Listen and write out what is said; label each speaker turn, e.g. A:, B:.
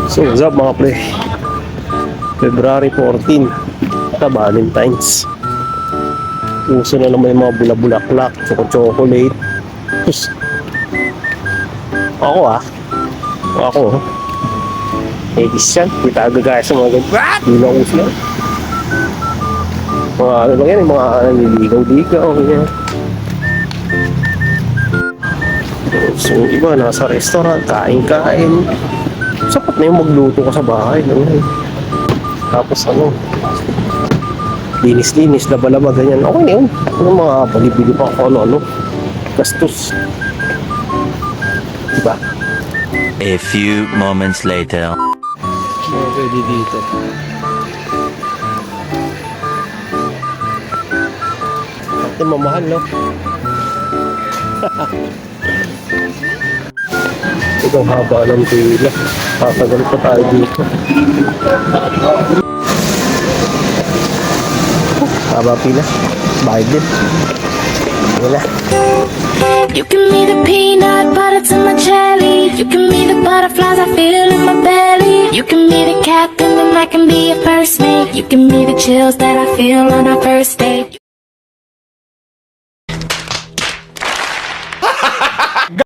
A: So what's up mga pre? February 14 Valentine's. Uso na naman yung mga bula-bulaklak, chocolate. Tapos ako ladies yan, kita agad sa mga ganyan. Hindi na uso yan. Mga ano lang yan, mga nililigaw-ligaw ganyan. So yung iba nasa restaurant, kain-kain. Sapat na yung magluto ka sa bahay no? Tapos linis-linis, laba-laba ganyan. Okay na yun. Ano mga palibili pa ako ano-ano gastos, diba?
B: A few moments later.
A: Pwede dito. Ate mamahal no? Ito haba ng pila. Tatagal pa tayo dito. Haba pila. Bayad din. Wala.
C: You give me the peanut butter to my jelly. You give me the butterflies I feel in my belly. You give me the captain and I can be your first mate. You give me the chills that I feel on our first date.